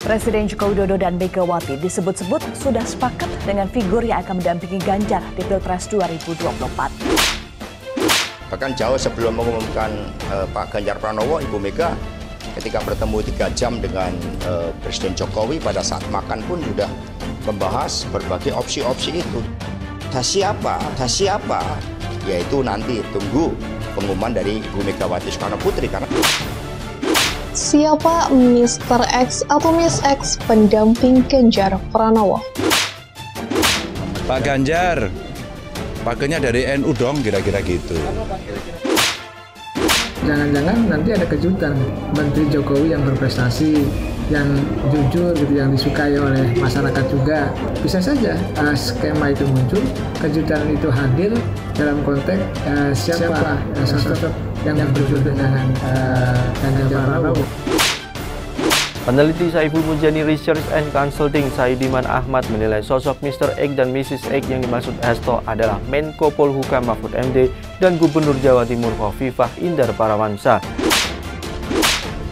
Presiden Joko Widodo dan Megawati disebut-sebut sudah sepakat dengan figur yang akan mendampingi Ganjar di Pilpres 2024. Bahkan jauh sebelum mengumumkan Pak Ganjar Pranowo, Ibu Mega ketika bertemu 3 jam dengan Presiden Jokowi pada saat makan pun sudah membahas berbagai opsi-opsi itu. Siapa? Yaitu nanti tunggu pengumuman dari Ibu Megawati Soekarno Putri. Karena siapa Mr. X atau Miss X pendamping Ganjar Pranowo? Pak Ganjar, pakainya dari NU dong, kira-kira gitu. Jangan-jangan nanti ada kejutan Menteri Jokowi yang berprestasi, yang jujur gitu, yang disukai oleh masyarakat juga. Bisa saja skema itu muncul, kejutan itu hadir dalam konteks siapa sosok yang berjujur dengan Ganjar Pranowo. Peneliti Saiful Mujani Research and Consulting Saidiman Ahmad menilai sosok Mr. X dan Mrs. X yang dimaksud Hasto adalah Menko Polhukam Mahfud MD dan Gubernur Jawa Timur Khofifah Indar Parawansa.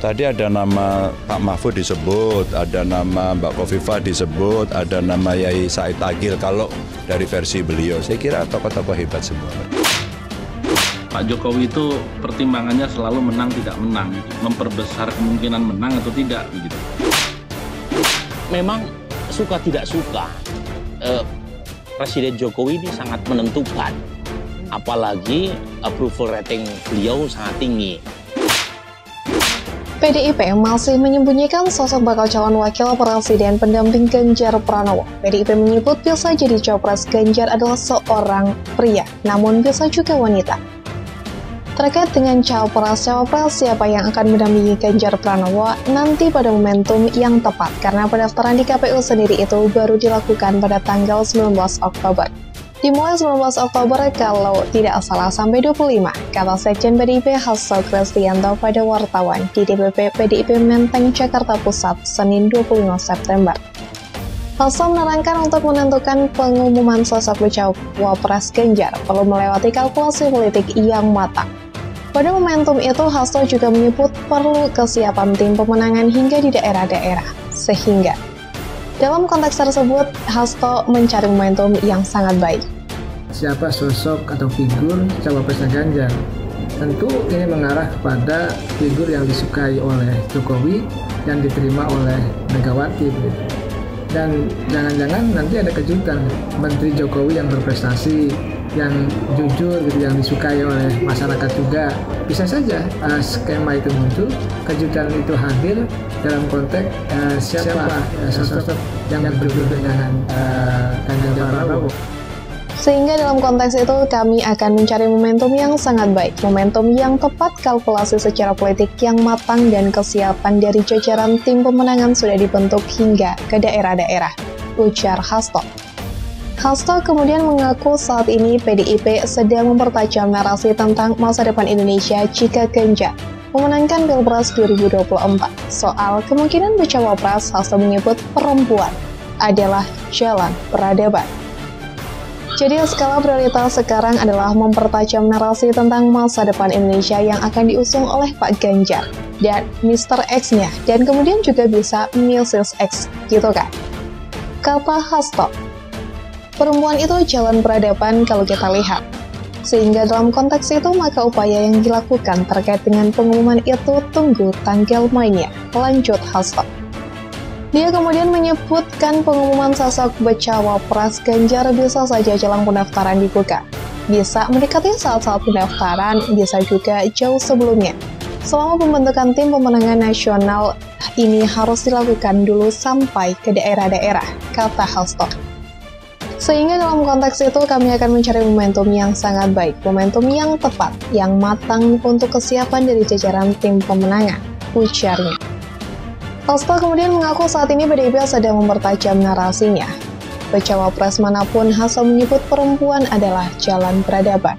Tadi ada nama Pak Mahfud disebut, ada nama Mbak Khofifah disebut, ada nama Yai Said Agil. Kalau dari versi beliau, saya kira tokoh-tokoh hebat semua. Pak Jokowi itu pertimbangannya selalu menang tidak menang, memperbesar kemungkinan menang atau tidak begitu. Memang suka tidak suka, Presiden Jokowi ini sangat menentukan, apalagi approval rating beliau sangat tinggi. PDIP masih menyembunyikan sosok bakal calon wakil presiden pendamping Ganjar Pranowo. PDIP menyebut bisa jadi cawapres Ganjar adalah seorang pria, namun bisa juga wanita. Terkait dengan cawapres siapa yang akan mendampingi Ganjar Pranowo nanti pada momentum yang tepat, karena pendaftaran di KPU sendiri itu baru dilakukan pada tanggal 19 Oktober. Dimulai 19 Oktober kalau tidak salah sampai 25, kata Sekjen PDIP Hasto Kristianto pada wartawan di DPP PDIP Menteng, Jakarta Pusat, Senin 25 September. Hasto menerangkan untuk menentukan pengumuman sosok cawapres Ganjar perlu melewati kalkulasi politik yang matang. Pada momentum itu, Hasto juga menyebut perlu kesiapan tim pemenangan hingga di daerah-daerah. Sehingga, dalam konteks tersebut, Hasto mencari momentum yang sangat baik. Siapa sosok atau figur cawapresnya Ganjar? Tentu ini mengarah kepada figur yang disukai oleh Jokowi, yang diterima oleh Megawati. Dan jangan-jangan nanti ada kejutan Menteri Jokowi yang berprestasi, yang jujur gitu, yang disukai oleh masyarakat juga. Bisa saja skema itu muncul, kejutan itu hadir dalam konteks siapa sosok yang berjujur dengan Ganjar Pranowo. Sehingga dalam konteks itu kami akan mencari momentum yang sangat baik, momentum yang tepat, kalkulasi secara politik yang matang, dan kesiapan dari jajaran tim pemenangan sudah dibentuk hingga ke daerah-daerah, ujar Hasto. Hasto kemudian mengaku saat ini PDIP sedang mempertajam narasi tentang masa depan Indonesia jika Ganjar memenangkan Pilpres 2024. Soal kemungkinan bacawa pres, Hasto menyebut perempuan adalah jalan peradaban. Jadi skala prioritas sekarang adalah mempertajam narasi tentang masa depan Indonesia yang akan diusung oleh Pak Ganjar dan Mr. X-nya, dan kemudian juga bisa Mrs. X, gitu kan? Kata Hasto, perempuan itu jalan peradaban kalau kita lihat. Sehingga dalam konteks itu maka upaya yang dilakukan terkait dengan pengumuman itu tunggu tanggal mainnya, lanjut Hasto. Dia kemudian menyebutkan pengumuman sosok bacawa pres Ganjar bisa saja jelang pendaftaran dibuka. Bisa mendekati saat-saat pendaftaran, bisa juga jauh sebelumnya. Selama pembentukan tim pemenangan nasional ini harus dilakukan dulu sampai ke daerah-daerah, kata Hasto. Sehingga dalam konteks itu kami akan mencari momentum yang sangat baik, momentum yang tepat, yang matang untuk kesiapan dari jajaran tim pemenangan, ujarnya. Hasto kemudian mengaku saat ini PDIP sedang mempertajam narasinya. Bacawa pres manapun, Hasto menyebut perempuan adalah jalan peradaban.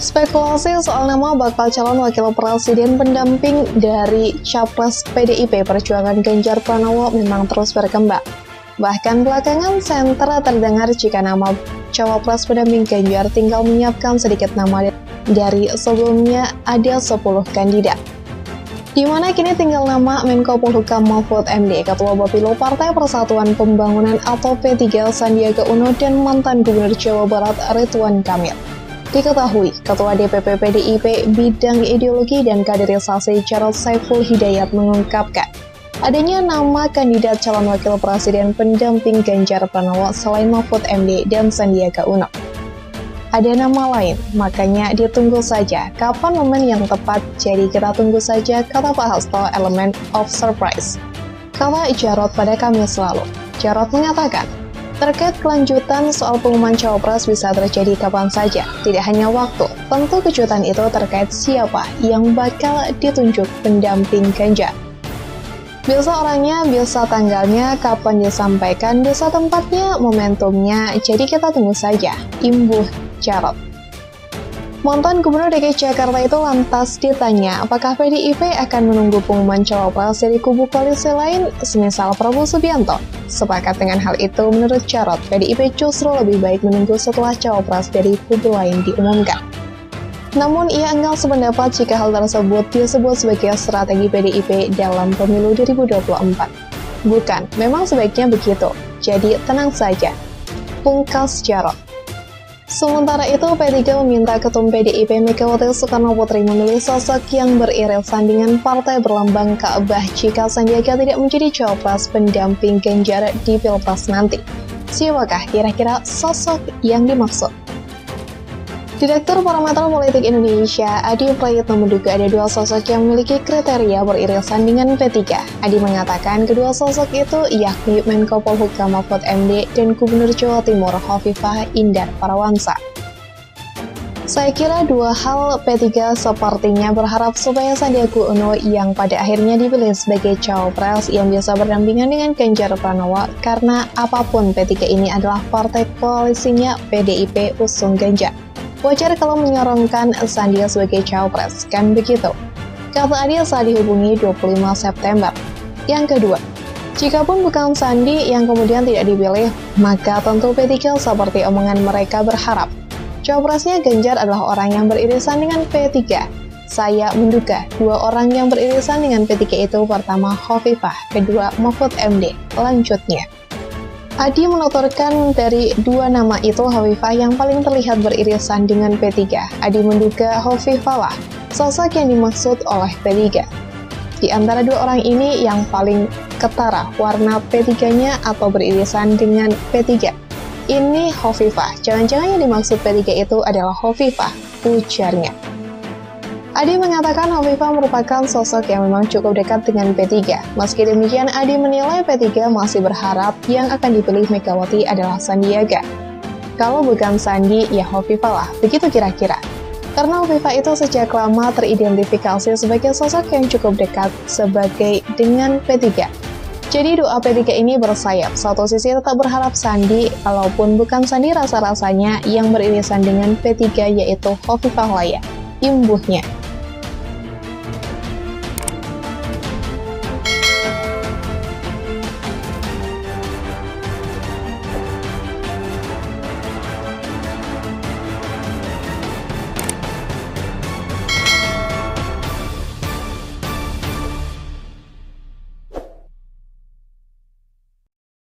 Spekulasi soal nama bakal calon wakil presiden pendamping dari capres PDIP Perjuangan Ganjar Pranowo memang terus berkembang. Bahkan belakangan senter terdengar jika nama cawapres pendamping Ganjar tinggal menyiapkan sedikit nama dari sebelumnya ada 10 kandidat. Di mana kini tinggal nama Menko Polhukam Mahfud MD, Ketua Bapilo Partai Persatuan Pembangunan atau P3 Sandiaga Uno, dan mantan Gubernur Jawa Barat Ridwan Kamil. Diketahui, Ketua DPP PDIP Bidang Ideologi dan Kaderisasi Jarod Saiful Hidayat mengungkapkan adanya nama kandidat calon wakil presiden pendamping Ganjar Pranowo selain Mahfud MD dan Sandiaga Uno. Ada nama lain, makanya ditunggu saja kapan momen yang tepat, jadi kita tunggu saja, kata Pak Hasto, element of surprise. Kata Jarod pada Kamis lalu. Jarod mengatakan, terkait kelanjutan soal pengumuman cawapres bisa terjadi kapan saja, tidak hanya waktu. Tentu kejutan itu terkait siapa yang bakal ditunjuk pendamping Ganjar. Bisa orangnya, bisa tanggalnya, kapan disampaikan, bisa tempatnya, momentumnya, jadi kita tunggu saja, imbuh Jarod. Mantan Gubernur DKI Jakarta itu lantas ditanya apakah PDIP akan menunggu pengumuman cawapres dari kubu koalisi lain, semisal Prabowo Subianto. Sepakat dengan hal itu, menurut Jarod, PDIP justru lebih baik menunggu setelah cawapres dari kubu lain diumumkan. Namun ia enggan sependapat jika hal tersebut disebut sebagai strategi PDIP dalam pemilu 2024. Bukan, memang sebaiknya begitu, jadi tenang saja, pungkas Jarod. Sementara itu, P3 meminta Ketum PDIP Megawati Soekarnoputri memilih sosok yang beririsan dengan partai berlambang Ka'bah jika Sandiaga tidak menjadi cawapres pendamping Ganjar di Pilpres nanti. Siapakah kira-kira sosok yang dimaksud? Direktur Parameter Politik Indonesia, Adi Prayitno, menduga ada dua sosok yang memiliki kriteria beririsan dengan P3. Adi mengatakan kedua sosok itu yakni Menko Polhukam Mahfud MD dan Gubernur Jawa Timur Khofifah Indar Parawansa. Saya kira dua hal P3 sepertinya berharap supaya Sandiaga Uno yang pada akhirnya dipilih sebagai cawapres yang bisa berdampingan dengan Ganjar Pranowo, karena apapun P3 ini adalah partai koalisinya PDIP usung Ganjar. Wajar kalau menyorongkan Sandiaga sebagai cawapres, kan begitu? Kata Adi saat dihubungi 25 September. Yang kedua, jikapun bukan Sandi yang kemudian tidak dipilih, maka tentu P3 seperti omongan mereka berharap cawapresnya Ganjar adalah orang yang beririsan dengan P3. Saya menduga dua orang yang beririsan dengan P3 itu, pertama Khofifah, kedua Mahfud MD. Lanjutnya, Adi menuturkan dari dua nama itu Khofifah yang paling terlihat beririsan dengan P3. Adi menduga Khofifah lah sosok yang dimaksud oleh P3. Di antara dua orang ini yang paling ketara warna P3-nya atau beririsan dengan P3. Ini Khofifah, jangan-jangan yang dimaksud P3 itu adalah Khofifah, ujarnya. Adi mengatakan Khofifah merupakan sosok yang memang cukup dekat dengan P3. Meski demikian, Adi menilai P3 masih berharap yang akan dipilih Megawati adalah Sandiaga. Kalau bukan Sandi, ya Khofifah lah, begitu kira-kira. Karena Khofifah itu sejak lama teridentifikasi sebagai sosok yang cukup dekat sebagai dengan P3. Jadi doa P3 ini bersayap, satu sisi tetap berharap Sandi, kalaupun bukan Sandi rasa-rasanya yang beririsan dengan P3 yaitu Khofifah Laya, imbuhnya.